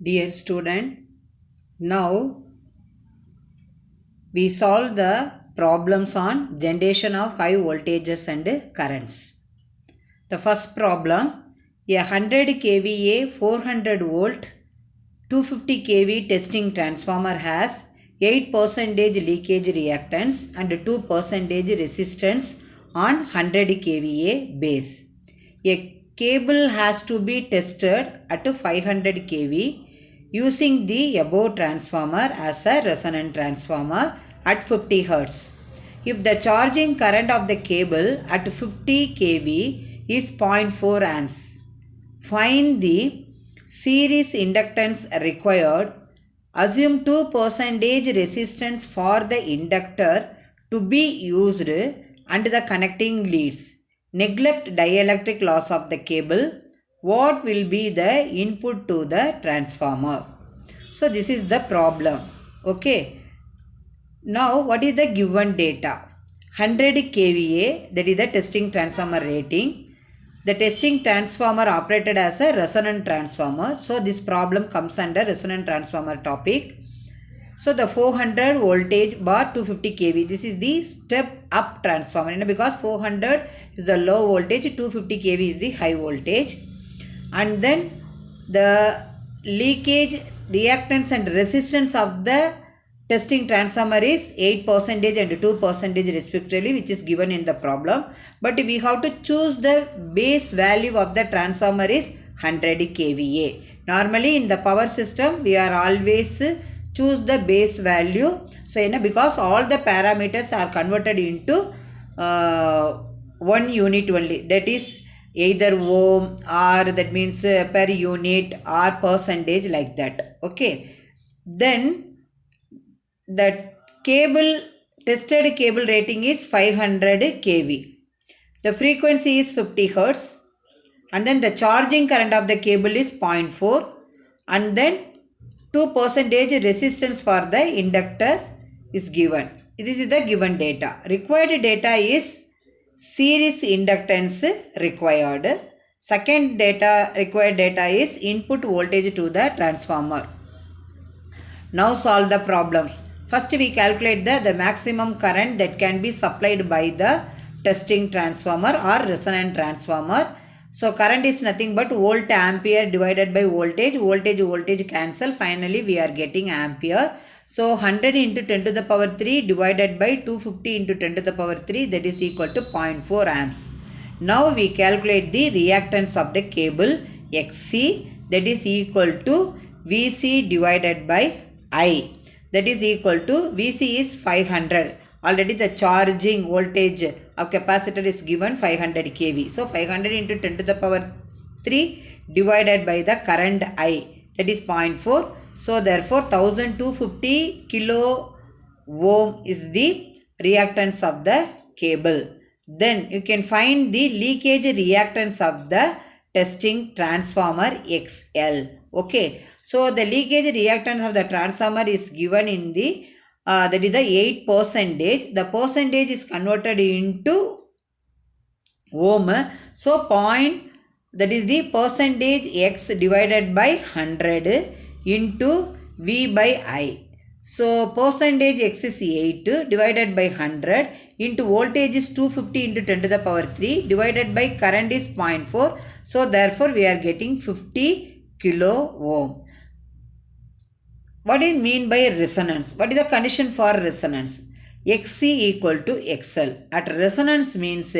Dear student, now we solve the problems on generation of high voltages and currents. The first problem, a 100 kVA 400 volt 250 kV testing transformer has 8% leakage reactance and 2% resistance on 100 kVA base. A cable has to be tested at 500 kV using the above transformer as a resonant transformer at 50 Hz. If the charging current of the cable at 50 kV is 0.4 amps, find the series inductance required. Assume 2% resistance for the inductor to be used and the connecting leads. Neglect dielectric loss of the cable. What will be the input to the transformer? So this is the problem. Okay. Now what is the given data? 100 kVA, that is the testing transformer rating. The testing transformer operated as a resonant transformer. So this problem comes under resonant transformer topic. So the 400 voltage bar 250 kV. This is the step up transformer. Because 400 is the low voltage, 250 kV is the high voltage. And then the leakage, reactance and resistance of the testing transformer is 8% and 2% respectively, which is given in the problem. But we have to choose the base value of the transformer is 100 kVA. Normally in the power system we are always choose the base value. So because all the parameters are converted into one unit only, that is either ohm or that means per unit or percentage, like that. Okay. Then the tested cable rating is 500 kV. The frequency is 50 Hz. And then the charging current of the cable is 0.4. And then 2% resistance for the inductor is given. This is the given data. Required data is series inductance required. Second required data is input voltage to the transformer. Now solve the problems. First we calculate the maximum current that can be supplied by the testing transformer or resonant transformer. So current is nothing but volt ampere divided by voltage. Voltage cancel. Finally we are getting ampere. So 100 into 10 to the power 3 divided by 250 into 10 to the power 3, that is equal to 0.4 amps. Now we calculate the reactance of the cable XC, that is equal to VC divided by I. That is equal to VC is 500. Already the charging voltage of capacitor is given 500 kV. So 500 into 10 to the power 3 divided by the current I, that is 0.4. So therefore 1250 kilo ohm is the reactance of the cable. Then you can find the leakage reactance of the testing transformer XL. Okay. So the leakage reactance of the transformer is given in the that is the 8%. The percentage is converted into ohm. So that is the percentage X divided by 100 into V by I. So percentage X is 8 divided by 100 into voltage is 250 into 10 to the power 3 divided by current is 0.4. So therefore we are getting 50 kilo ohm. What do you mean by resonance? What is the condition for resonance? XC equal to XL. At resonance means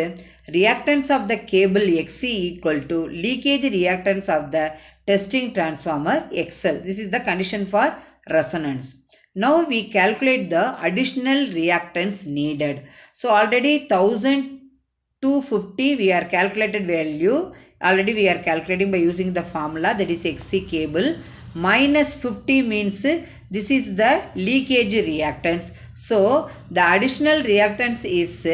reactance of the cable XC equal to leakage reactance of the testing transformer XL. This is the condition for resonance. Now we calculate the additional reactance needed. So already 1250 we are calculated value. Already we are calculating by using the formula, that is XC cable. Minus 50 means this is the leakage reactance. So the additional reactance is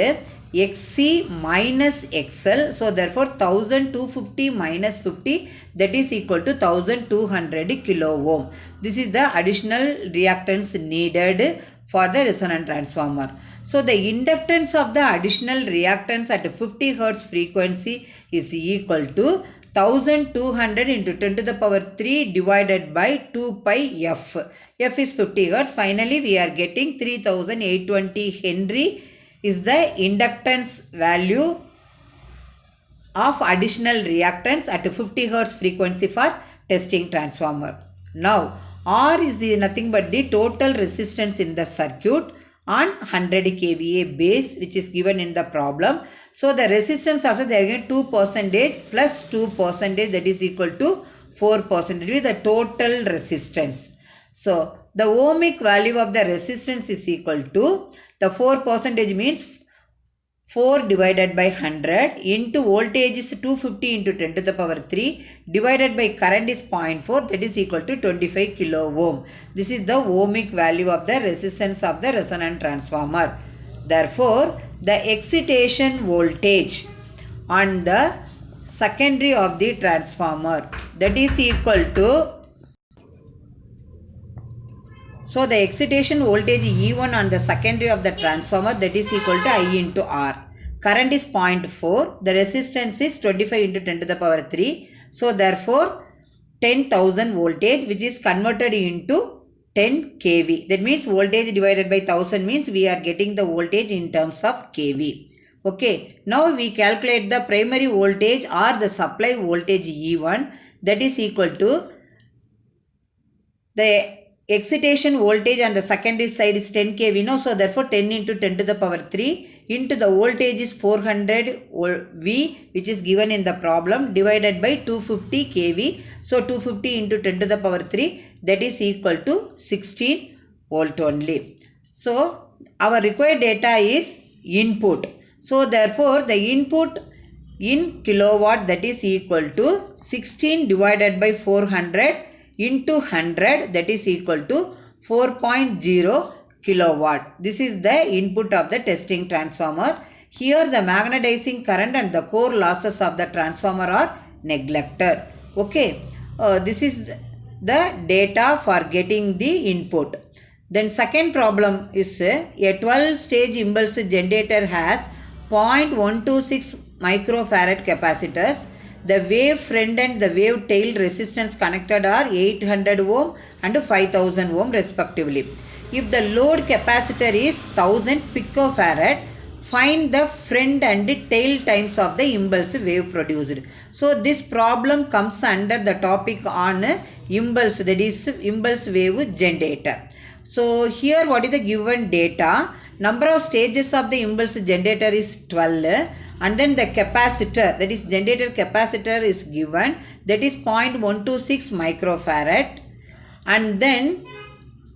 XC minus XL. So therefore 1250 minus 50, that is equal to 1200 kilo ohm. This is the additional reactance needed for the resonant transformer. So the inductance of the additional reactance at 50 Hz frequency is equal to 1200 into 10 to the power 3 divided by 2 pi f. F is 50 Hertz. Finally, we are getting 3820 Henry is the inductance value of additional reactance at 50 Hertz frequency for testing transformer. Now, R is nothing but the total resistance in the circuit on 100 kVA base, which is given in the problem. So, the resistance also they are given 2% plus 2%, that is equal to 4%, with the total resistance. So, the ohmic value of the resistance is equal to, the 4% means 4 divided by 100 into voltage is 250 into 10 to the power 3 divided by current is 0.4, that is equal to 25 kilo ohm. This is the ohmic value of the resistance of the resonant transformer. Therefore, the excitation voltage on the secondary of the transformer, that is equal to, so the excitation voltage E1 on the secondary of the transformer, that is equal to I into R. Current is 0.4. The resistance is 25 into 10 to the power 3. So therefore 10,000 voltage, which is converted into 10 kV. That means voltage divided by 1000 means we are getting the voltage in terms of kV. Okay. Now we calculate the primary voltage or the supply voltage E1, that is equal to the excitation voltage on the secondary side is 10 kV, no? So therefore 10 into 10 to the power 3 into the voltage is 400 V, which is given in the problem, divided by 250 kV. So 250 into 10 to the power 3, that is equal to 16 volt only. So our required data is input. So therefore the input in kilowatt, that is equal to 16 divided by 400 into 100, that is equal to 4.0 kilowatt. This is the input of the testing transformer. Here the magnetizing current and the core losses of the transformer are neglected. Okay. This is the data for getting the input. Then second problem is a 12 stage impulse generator has 0.126 microfarad capacitors. The wave front and the wave tail resistance connected are 800 ohm and 5000 ohm respectively. If the load capacitor is 1000 picofarad, find the front and tail times of the impulse wave produced. So this problem comes under the topic on impulse, that is impulse wave generator. So here what is the given data? Number of stages of the impulse generator is 12. And then the capacitor, that is generator capacitor is given, that is 0.126 microfarad. And then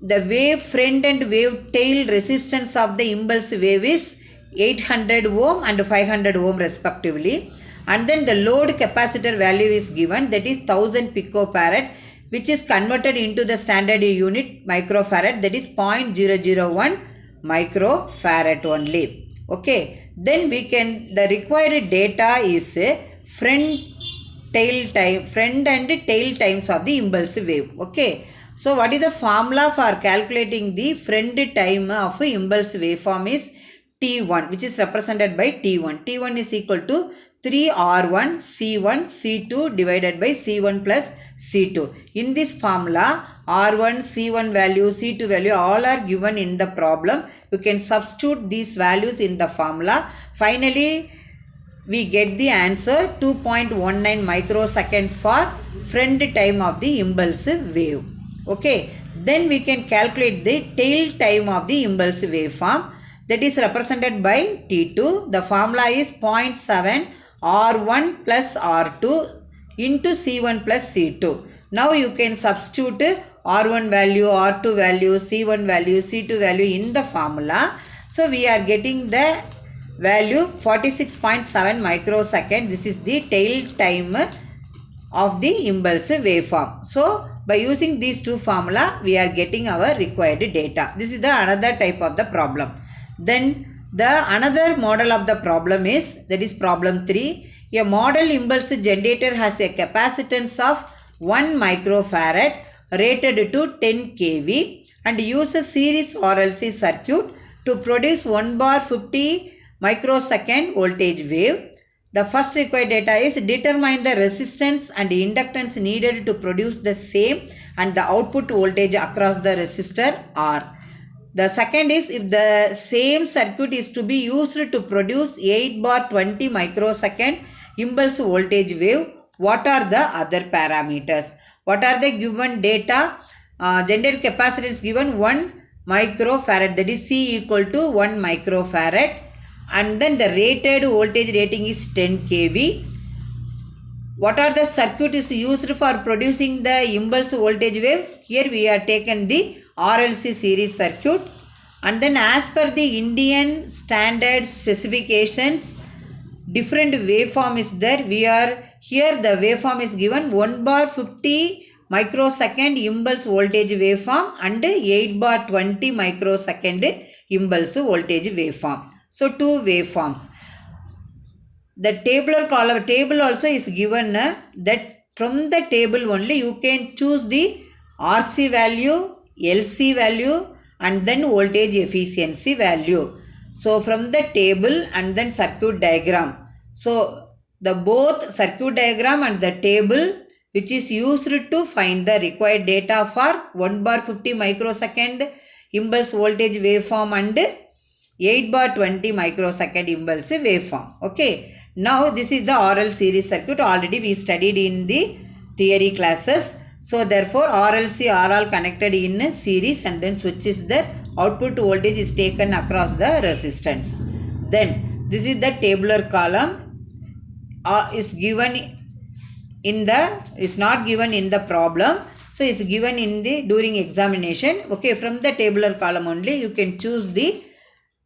the wave front and wave tail resistance of the impulse wave is 800 ohm and 500 ohm respectively. And then the load capacitor value is given, that is 1000 picofarad, which is converted into the standard unit microfarad, that is 0.001 microfarad only. Okay. Then we can, the required data is front and tail times of the impulse wave. Okay. So what is the formula for calculating the front time of impulse waveform is T1, which is represented by T1. T1 is equal to 3R1 C1 C2 divided by C1 plus C2. In this formula, R1, C1 value, C2 value all are given in the problem. You can substitute these values in the formula. Finally, we get the answer 2.19 microsecond for front time of the impulse wave. Okay. Then we can calculate the tail time of the impulse waveform, that is represented by T2. The formula is 0.7 R1 plus R2 into C1 plus C2. Now you can substitute R1 value, R2 value, C1 value, C2 value in the formula. So we are getting the value 46.7 microsecond. This is the tail time of the impulse waveform. So by using these two formula, we are getting our required data. This is the another type of the problem. Then the another model of the problem is, that is problem 3. A model impulse generator has a capacitance of 1 microfarad rated to 10 kV and uses series RLC circuit to produce 1 bar 50 microsecond voltage wave. The first required data is determine the resistance and inductance needed to produce the same and the output voltage across the resistor R. The second is if the same circuit is to be used to produce 8 bar 20 microsecond impulse voltage wave, what are the other parameters? What are the given data? Generator capacitance given 1 microfarad, that is C equal to 1 microfarad, and then the rated voltage rating is 10 kV. What are the circuit is used for producing the impulse voltage wave? Here we are taken the RLC series circuit, and then as per the Indian standard specifications, different waveform is there. We are here, the waveform is given 1 bar 50 microsecond impulse voltage waveform and 8 bar 20 microsecond impulse voltage waveform. So two waveforms. The tabular column table also is given that from the table only you can choose the RC value, LC value, and then voltage efficiency value. So from the table and then circuit diagram. So the both circuit diagram and the table which is used to find the required data for 1 bar 50 microsecond impulse voltage waveform and 8 bar 20 microsecond impulse waveform. Okay. Now this is the RL series circuit, already we studied in the theory classes. So therefore RLC RL connected in series and then switches the output voltage is taken across the resistance. Then this is the tabular column is given in the, is not given in the problem. So it's given in the during examination. Okay, from the tabular column only you can choose the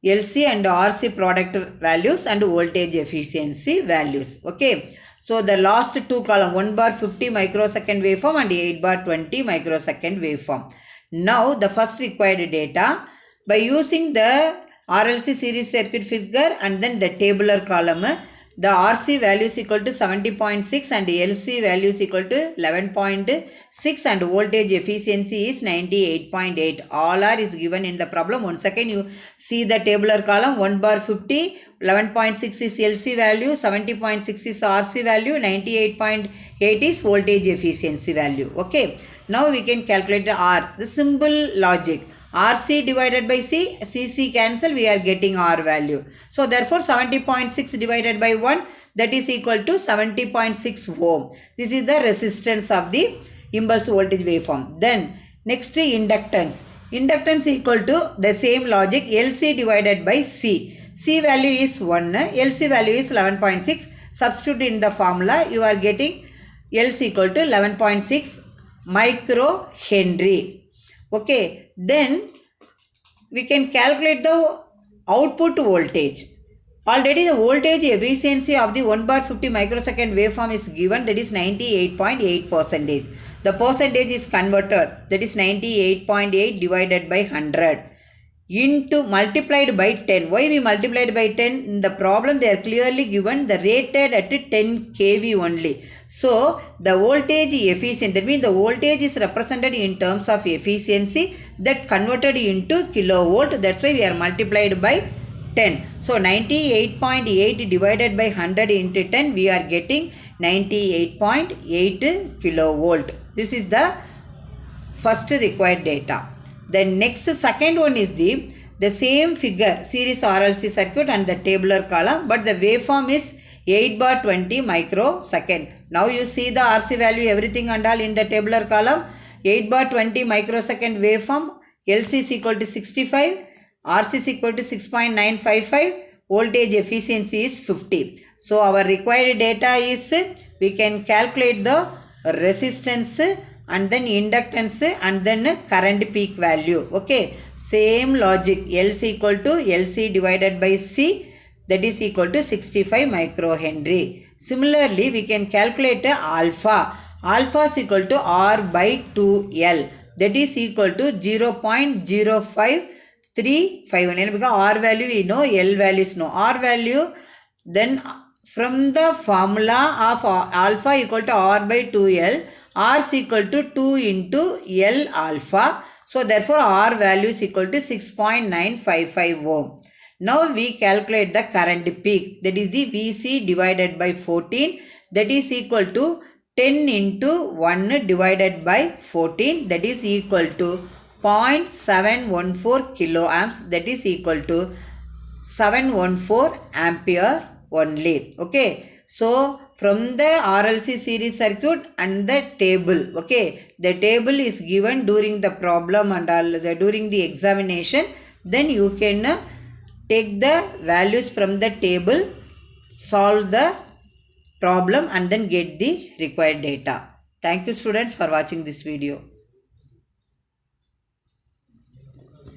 LC and RC product values and voltage efficiency values. Okay. So the last two column 1 bar 50 microsecond waveform and 8 bar 20 microsecond waveform. Now the first required data by using the RLC series circuit figure and then the tabular column, the RC value is equal to 70.6 and LC value is equal to 11.6 and voltage efficiency is 98.8. All are is given in the problem. Once again you see the tabular column 1 bar 50, 11.6 is LC value, 70.6 is RC value, 98.8 is voltage efficiency value. Okay. Now we can calculate the R. The simple logic. RC divided by C, CC cancel, we are getting R value. So therefore 70.6 divided by 1, that is equal to 70.6 ohm. This is the resistance of the impulse voltage waveform. Then next inductance. Inductance equal to the same logic, LC divided by C. C value is 1, LC value is 11.6. Substitute in the formula, you are getting LC equal to 11.6 micro Henry. Okay, then we can calculate the output voltage. Already the voltage efficiency of the 1 bar 50 microsecond waveform is given, that is 98.8%. The percentage is converted, that is 98.8 divided by 100 into multiplied by 10. Why we multiplied by 10? In the problem they are clearly given the rated at 10 kV only. So the voltage efficient, that means the voltage is represented in terms of efficiency that converted into kilovolt. That's why we are multiplied by 10. So 98.8 divided by 100 into 10, we are getting 98.8 kilovolt. This is the first required data. The next second one is the same figure, series RLC circuit and the tabular column, but the waveform is 8 bar 20 microsecond. Now you see the RC value, everything and all in the tabular column. 8 bar 20 microsecond waveform, LC is equal to 65, RC is equal to 6.955, voltage efficiency is 50. So our required data is, we can calculate the resistance and then inductance and then current peak value. Okay, same logic, LC equal to LC divided by C, that is equal to 65 microhenry. Similarly, we can calculate alpha. Alpha is equal to R by 2L, that is equal to 0.0535, because R value we know, L value is no. R value, then from the formula of alpha equal to R by 2L, R is equal to 2 into L alpha. So therefore R value is equal to 6.955 ohm. Now we calculate the current peak, that is the Vc divided by 14, that is equal to 10 into 1 divided by 14, that is equal to 0.714 kiloamps, that is equal to 714 ampere only. Okay. So from the RLC series circuit and the table, okay, the table is given during the problem and during the examination. Then you can take the values from the table, solve the problem and then get the required data. Thank you students for watching this video.